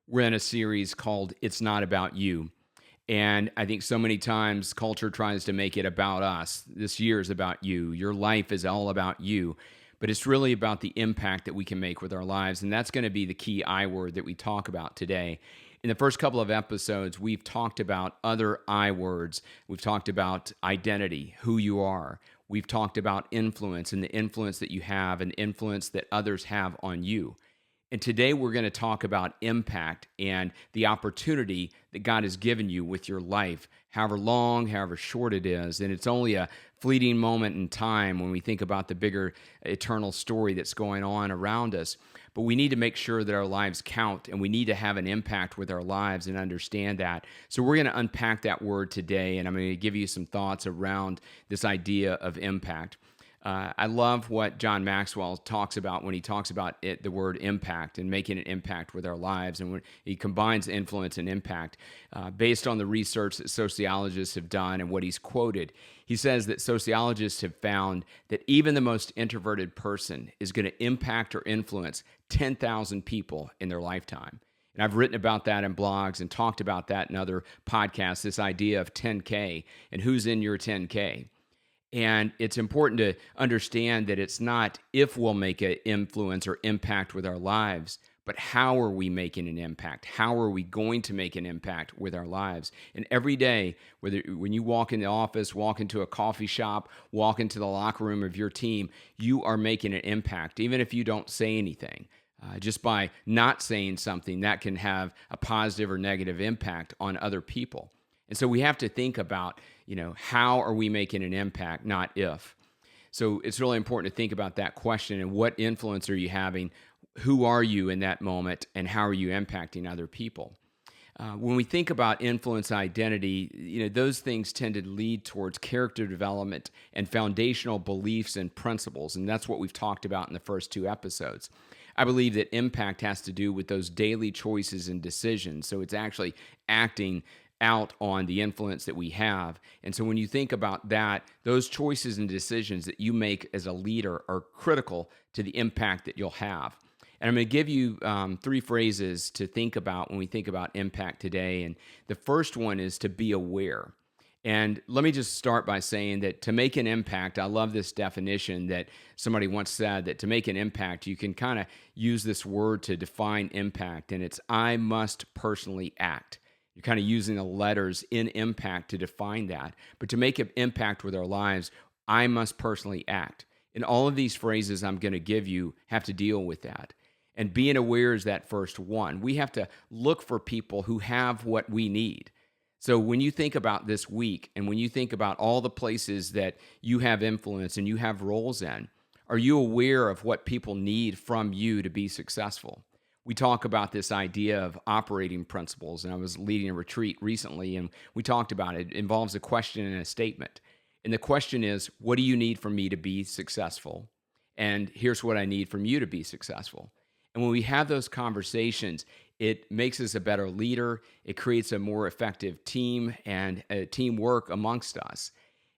We're in a series called It's Not About You. And I think so many times culture tries to make it about us. This year is about you. Your life is all about you. But it's really about the impact that we can make with our lives. And that's going to be the key I word that we talk about today. In the first couple of episodes, we've talked about other I words. We've talked about identity, who you are. We've talked about influence and the influence that you have and influence that others have on you. And today we're going to talk about impact and the opportunity that God has given you with your life, however long, however short it is. And it's only a fleeting moment in time when we think about the bigger eternal story that's going on around us. But we need to make sure that our lives count, and we need to have an impact with our lives and understand that. So we're going to unpack that word today, and I'm going to give you some thoughts around this idea of impact. I love what John Maxwell talks about when he talks about the word impact and making an impact with our lives. And when he combines influence and impact based on the research that sociologists have done and what he's quoted. He says that sociologists have found that even the most introverted person is going to impact or influence 10,000 people in their lifetime. And I've written about that in blogs and talked about that in other podcasts, this idea of 10K and who's in your 10K. And it's important to understand that it's not if we'll make an influence or impact with our lives, but how are we making an impact? How are we going to make an impact with our lives? And every day, when you walk in the office, walk into a coffee shop, walk into the locker room of your team, you are making an impact, even if you don't say anything. Just by not saying something, that can have a positive or negative impact on other people. And so we have to think about, how are we making an impact, not if. So it's really important to think about that question and what influence are you having? Who are you in that moment, and how are you impacting other people? When we think about influence identity, those things tend to lead towards character development and foundational beliefs and principles. And that's what we've talked about in the first two episodes. I believe that impact has to do with those daily choices and decisions. So it's actually acting out on the influence that we have. And so when you think about that, those choices and decisions that you make as a leader are critical to the impact that you'll have. And I'm going to give you three phrases to think about when we think about impact today. And the first one is to be aware. And let me just start by saying that to make an impact, I love this definition that somebody once said, that to make an impact, you can kind of use this word to define impact. And it's, I must personally act. You're kind of using the letters in impact to define that. But to make an impact with our lives, I must personally act. And all of these phrases I'm going to give you have to deal with that. And being aware is that first one. We have to look for people who have what we need. So when you think about this week, and when you think about all the places that you have influence and you have roles in, are you aware of what people need from you to be successful? We talk about this idea of operating principles, and I was leading a retreat recently, and we talked about it. It involves a question and a statement. And the question is, what do you need from me to be successful? And here's what I need from you to be successful. And when we have those conversations, it makes us a better leader. It creates a more effective team and teamwork amongst us.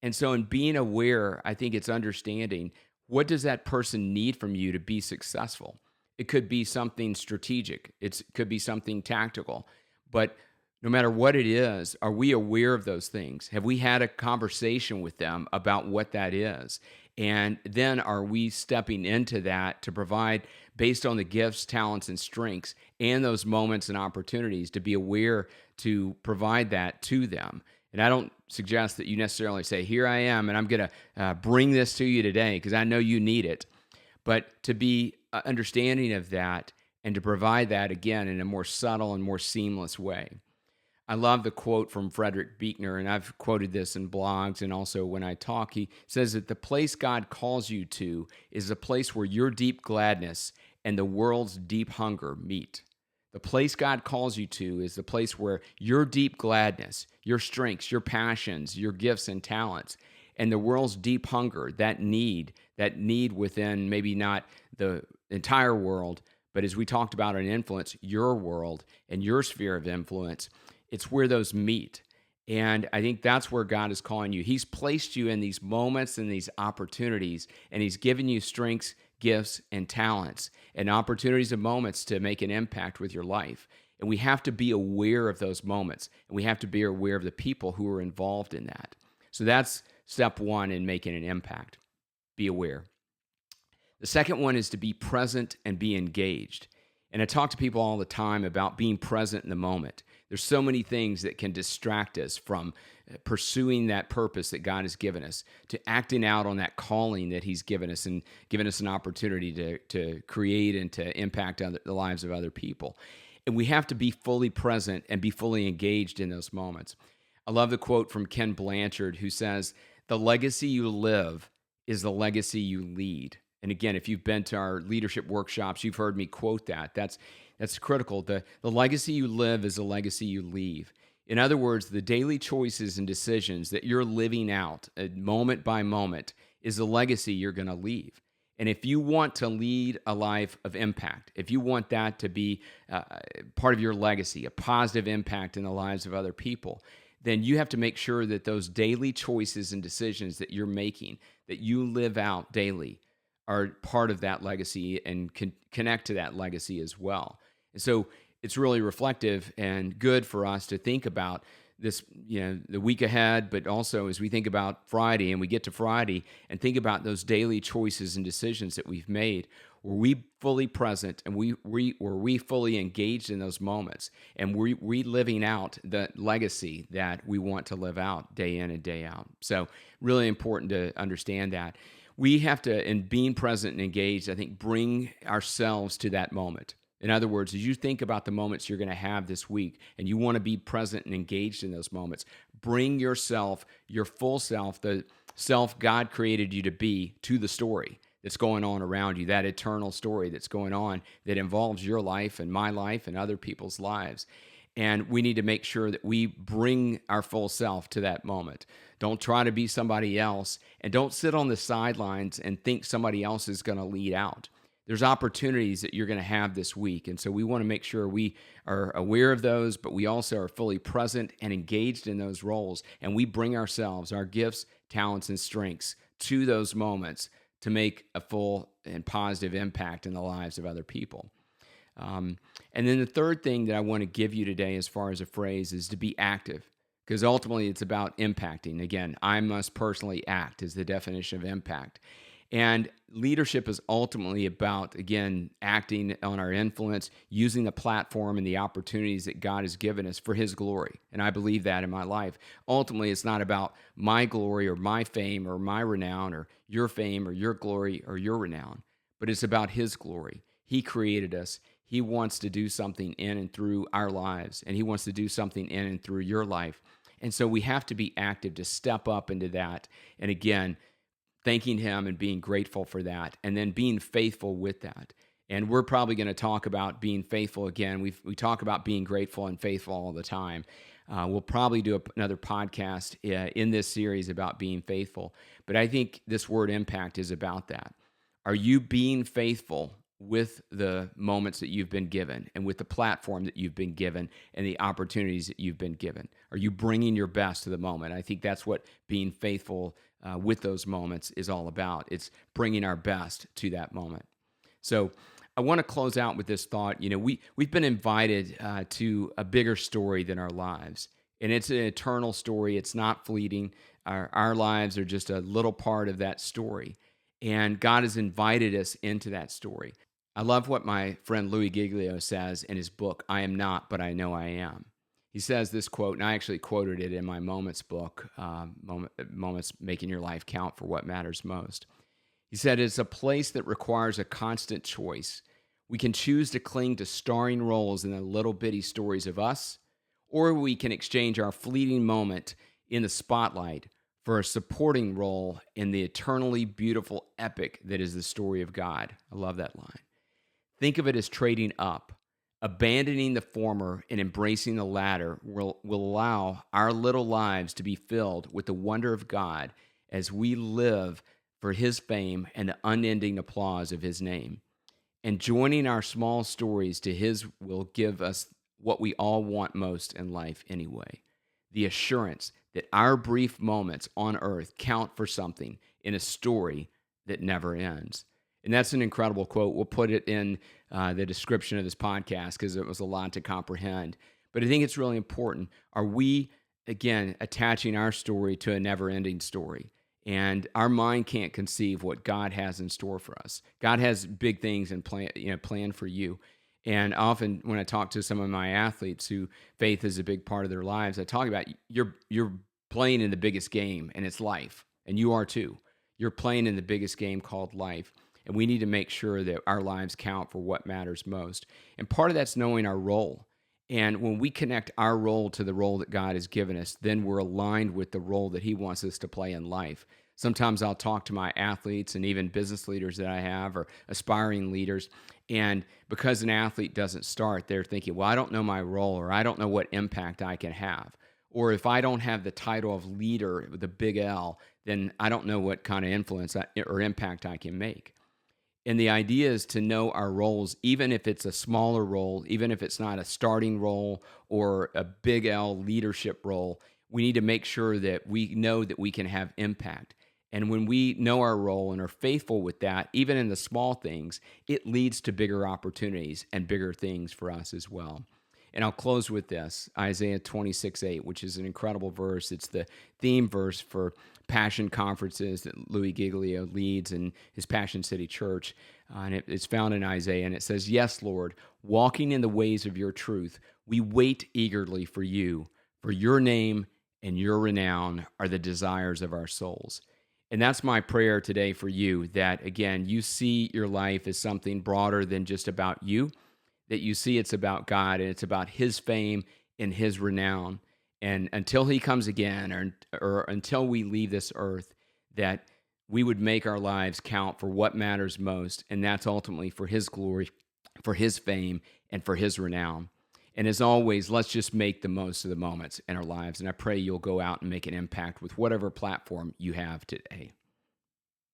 And so in being aware, I think it's understanding, what does that person need from you to be successful? It could be something strategic. It could be something tactical. But no matter what it is, are we aware of those things? Have we had a conversation with them about what that is? And then are we stepping into that to provide, based on the gifts, talents, and strengths, and those moments and opportunities, to be aware to provide that to them? And I don't suggest that you necessarily say, here I am, and I'm going to bring this to you today because I know you need it. But to be understanding of that and to provide that, again, in a more subtle and more seamless way. I love the quote from Frederick Buechner, and I've quoted this in blogs and also when I talk. He says that the place God calls you to is a place where your deep gladness and the world's deep hunger meet. The place God calls you to is the place where your deep gladness, your strengths, your passions, your gifts and talents, and the world's deep hunger, that need within maybe not the entire world, but as we talked about in influence, your world and your sphere of influence, it's where those meet. And I think that's where God is calling you. He's placed you in these moments and these opportunities, and He's given you strengths, gifts, and talents, and opportunities and moments to make an impact with your life. And we have to be aware of those moments, and we have to be aware of the people who are involved in that. So that's step one in making an impact. Be aware. The second one is to be present and be engaged. And I talk to people all the time about being present in the moment. There's so many things that can distract us from pursuing that purpose that God has given us, to acting out on that calling that He's given us, and given us an opportunity to create and to impact the lives of other people. And we have to be fully present and be fully engaged in those moments. I love the quote from Ken Blanchard, who says, "The legacy you live is the legacy you lead." And again, if you've been to our leadership workshops, you've heard me quote that. That's critical. The legacy you live is the legacy you leave. In other words, the daily choices and decisions that you're living out moment by moment is the legacy you're going to leave. And if you want to lead a life of impact, if you want that to be part of your legacy, a positive impact in the lives of other people, then you have to make sure that those daily choices and decisions that you're making, that you live out daily, are part of that legacy and can connect to that legacy as well. And so it's really reflective and good for us to think about this, the week ahead, but also as we think about Friday and we get to Friday and think about those daily choices and decisions that we've made. Were we fully present, and were we fully engaged in those moments, and were we living out the legacy that we want to live out day in and day out? So really important to understand that. We have to, in being present and engaged, I think, bring ourselves to that moment. In other words, as you think about the moments you're going to have this week and you want to be present and engaged in those moments, bring yourself, your full self, the self God created you to be, to the story that's going on around you, that eternal story that's going on that involves your life and my life and other people's lives. And we need to make sure that we bring our full self to that moment. Don't try to be somebody else, and don't sit on the sidelines and think somebody else is going to lead out. There's opportunities that you're going to have this week, and so we want to make sure we are aware of those, but we also are fully present and engaged in those roles, and we bring ourselves, our gifts, talents, and strengths to those moments to make a full and positive impact in the lives of other people. And then the third thing that I want to give you today as far as a phrase is to be active, because ultimately it's about impacting. Again, I must personally act is the definition of impact. And leadership is ultimately about, again, acting on our influence, using the platform and the opportunities that God has given us for His glory. And I believe that in my life. Ultimately, it's not about my glory or my fame or my renown or your fame or your glory or your renown, but it's about His glory. He created us. He wants to do something in and through our lives, and He wants to do something in and through your life. And so we have to be active to step up into that. And again, thanking Him and being grateful for that, and then being faithful with that. And we're probably going to talk about being faithful again. We talk about being grateful and faithful all the time. We'll probably do another podcast in this series about being faithful. But I think this word impact is about that. Are you being faithful with the moments that you've been given and with the platform that you've been given and the opportunities that you've been given? Are you bringing your best to the moment? I think that's what being faithful with those moments is all about. It's bringing our best to that moment. So I want to close out with this thought. We've been invited to a bigger story than our lives, and it's an eternal story. It's not fleeting. Our lives are just a little part of that story, and God has invited us into that story. I love what my friend Louis Giglio says in his book, I Am Not, But I Know I Am. He says this quote, and I actually quoted it in my Moments book, Moments Making Your Life Count for What Matters Most. He said, it's a place that requires a constant choice. We can choose to cling to starring roles in the little bitty stories of us, or we can exchange our fleeting moment in the spotlight for a supporting role in the eternally beautiful epic that is the story of God. I love that line. Think of it as trading up. Abandoning the former and embracing the latter will allow our little lives to be filled with the wonder of God as we live for His fame and the unending applause of His name. And joining our small stories to His will give us what we all want most in life anyway, the assurance that our brief moments on earth count for something in a story that never ends. And that's an incredible quote. We'll put it in the description of this podcast because it was a lot to comprehend. But I think it's really important. Are we, again, attaching our story to a never ending story? And our mind can't conceive what God has in store for us. God has big things and planned for you. And often when I talk to some of my athletes who faith is a big part of their lives, I talk about you're playing in the biggest game, and it's life. And you are too. You're playing in the biggest game called life. And we need to make sure that our lives count for what matters most. And part of that's knowing our role. And when we connect our role to the role that God has given us, then we're aligned with the role that He wants us to play in life. Sometimes I'll talk to my athletes and even business leaders that I have or aspiring leaders. And because an athlete doesn't start, they're thinking, well, I don't know my role, or I don't know what impact I can have. Or if I don't have the title of leader with a big L, then I don't know what kind of influence or impact I can make. And the idea is to know our roles, even if it's a smaller role, even if it's not a starting role or a big L leadership role, we need to make sure that we know that we can have impact. And when we know our role and are faithful with that, even in the small things, it leads to bigger opportunities and bigger things for us as well. And I'll close with this, Isaiah 26:8, which is an incredible verse. It's the theme verse for Passion conferences that Louis Giglio leads in his Passion City Church. And it's found in Isaiah, and it says, "Yes, Lord, walking in the ways of your truth, we wait eagerly for you, for your name and your renown are the desires of our souls." And that's my prayer today for you, that, again, you see your life as something broader than just about you, that you see it's about God and it's about His fame and His renown. And until He comes again, or until we leave this earth, that we would make our lives count for what matters most, and that's ultimately for His glory, for His fame, and for His renown. And as always, let's just make the most of the moments in our lives. And I pray you'll go out and make an impact with whatever platform you have today.